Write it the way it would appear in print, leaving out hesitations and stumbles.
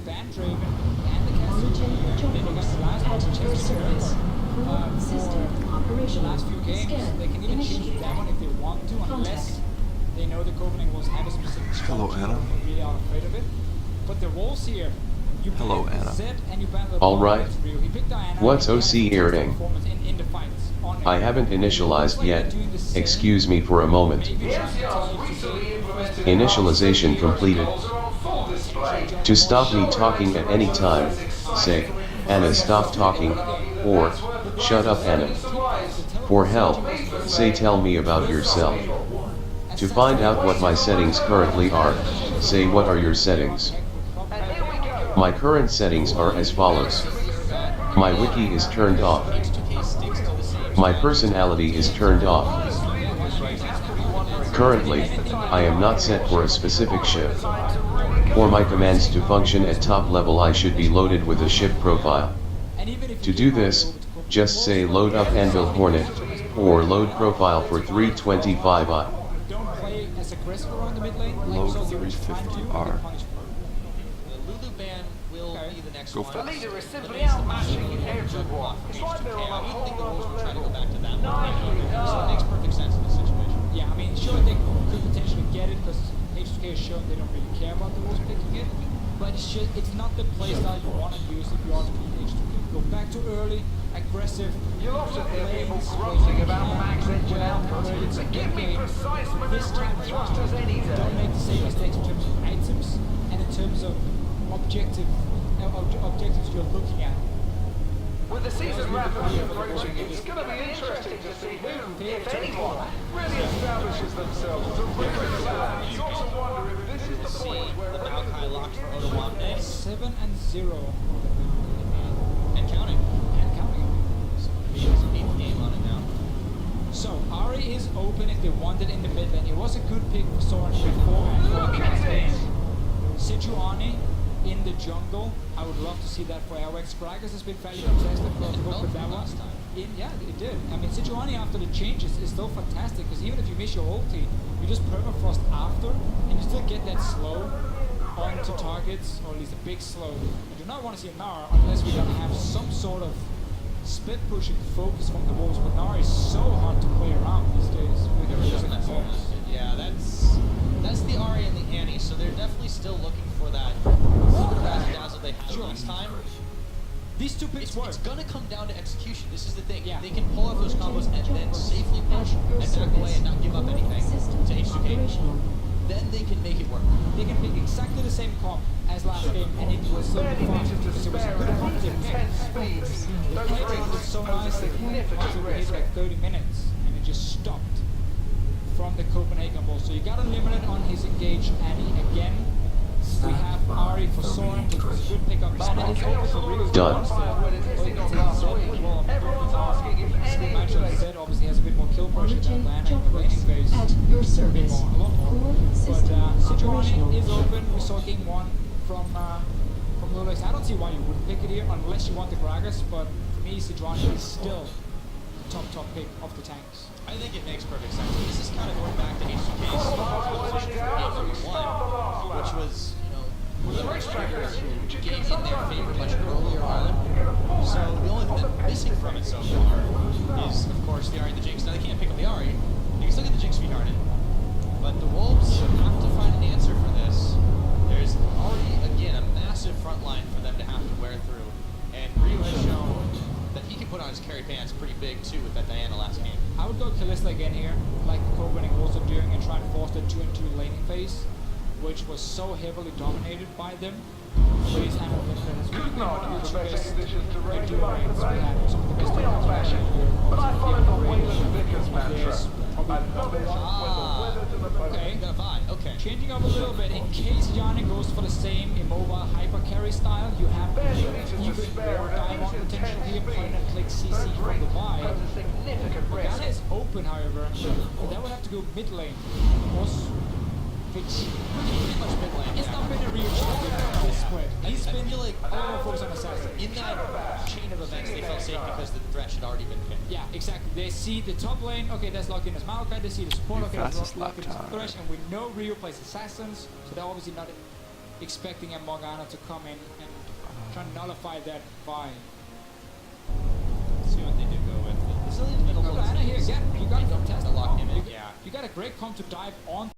ban Draven and the Castle. They got the last one, which has been for the last few games. They can even change that one if they want to, unless they know the Covenant Wolves have a specific Hello, structure Anna. and they really are afraid of it. But the Wolves here, you Hello, ban Anna. Zed and you ban the Alright. He picked Diana. What's and OC he had a earring? performance in the fights on I it. haven't initialized yet. Excuse me for a moment. Maybe trying to tell you to Initialization completed. To stop me talking at any time, say, Anna stop talking, or, shut up Anna. For help, say tell me about yourself. To find out what my settings currently are, say what are your settings. My current settings are as follows. My wiki is turned off. My personality is turned off. Currently, I am not set for a specific ship. For my commands to function at top level I should be loaded with a ship profile. To do this, just say load up Anvil Hornet, or load profile for 325i. don't play as aggressive around the mid lane. Load so they will try to 350R. get punished for it. The Lulu ban will Okay. be the next Go one. for it. The leader is simply The base of outmatching Machine everyone. from It's like they're H2K. on a I wouldn't think the whole Wolves would other try to go level. back to that one. Nicely done. So it makes perfect sense in this situation. Yeah, I mean, sure they could potentially get it because H2K has shown they don't really care about the Wolves picking it, but it's not the playstyle you want to use if you are to beat H2K. Go back to early, aggressive. You'll often hear people lanes where grunting you about can max engine well output, where it's a but give good me game. precise This time maneuvering just around, as any day. don't make the same mistakes in terms of items and in terms of objectives you're looking at. With the season rapidly approaching, it's going to be interesting to see who, if anyone, really establishes themselves as a rigorous side. You got to wonder if this is the See point where the Maokai locked for Odoamne 7-0 and counting. and counting. So it'll be his 8th game on it now. So Ari is open if they want it in the mid lane. It was a good pick for Soren beforehand. Look at this! Sejuani in the jungle. I would love to see that for Airwax. Gragas has been fairly contested for both with that one. Last time. Yeah, it did. I mean, Sejuani after the changes is still fantastic because even if you miss your ulti, you just permafrost after and you still get that slow onto targets, or at least a big slow. I do not want to see a Nara unless we're going to have some sort of split pushing focus from the Wolves, but Nara is so hard to play around these days with They their were just physical messing bonus. with it. Yeah, that's the Ari and the Annie, so they're definitely still looking for that little bit of razzle-dazzle they had last time. These two picks work. It's gonna come down to execution. This is the thing. Yeah. They can pull off those combos and then safely push and back away and not give up anything to H2K. Then they can make it work. They can pick exactly the same comp as last game, and it will still be barely fun needed to because it was a spare good at competitive these pick. intense speeds. They Those played around it rings so pose a nicely significant until we hit risk. like 30 minutes, and it just stopped from the Copenhagen ball. So you got to limit it on his engage Annie again. We have Ari for Soren, which was a good pick up. And it's open for Rio. Done. Everyone's asking if any of the Zed obviously has a bit more kill pressure than Diana in the laning phase. At your service. A lot more. Core But system Sejuani operational. is open. We saw game 1 from Lulax. I don't see why you wouldn't pick it here unless you want the Gragas, but for me, Sejuani is still the top pick of the tanks. I think it makes perfect sense. This is kind of going back to H2K's position from game 1, which was, the race trackers getting in their favor much earlier on. So the only thing that's missing from it so far is, of course, the Ari and the Jinx. Now they can't pick up the Ari. You can still get the Jinx retarded. But the Wolves have to find an answer for this. There's already, again, a massive front line for them to have to wear through. And Ryu has shown that he can put on his carry pants pretty big, too, with that Diana last game. I would go Kalista again here, like the Copenhagen Wolves are doing, and try and force the 2-2 laning phase, which was so heavily dominated by them. Phase and that has really been one of the best best conditions to duels regulate we had. Some of the best Call me duels we had old-fashioned, here. but I Obviously, find the Gabriel Wayland Vickers mantra. is probably I love it when the weather's in the boat. Okay. Got a vibe, okay. Changing up a little bit, in case Yanni goes for the same immobile hyper carry style, you have Barely needed to even spare more at diamond least potential here, 10 point and click CC Those from the rings buy. pose a significant risk. Morgana is open, however, and that would have to go mid lane. Which Pretty much mid lane. it's not been a real champion at this split. He's I been feel like all focused on assassin. in that chain of events, they felt safe because the threat had already been picked. Yeah, exactly. They see the top lane, okay, that's locked in as Maokai. They see the support, You okay, that's fastest locked in as lap time. Thresh, and we know Rio plays assassins, so they're obviously not expecting a Morgana to come in and try to nullify that Vi. Let's see what they do go with. The Zillion's middle Got looks Ana here again. You got a to fantastic lock him in. You got a great comp to dive on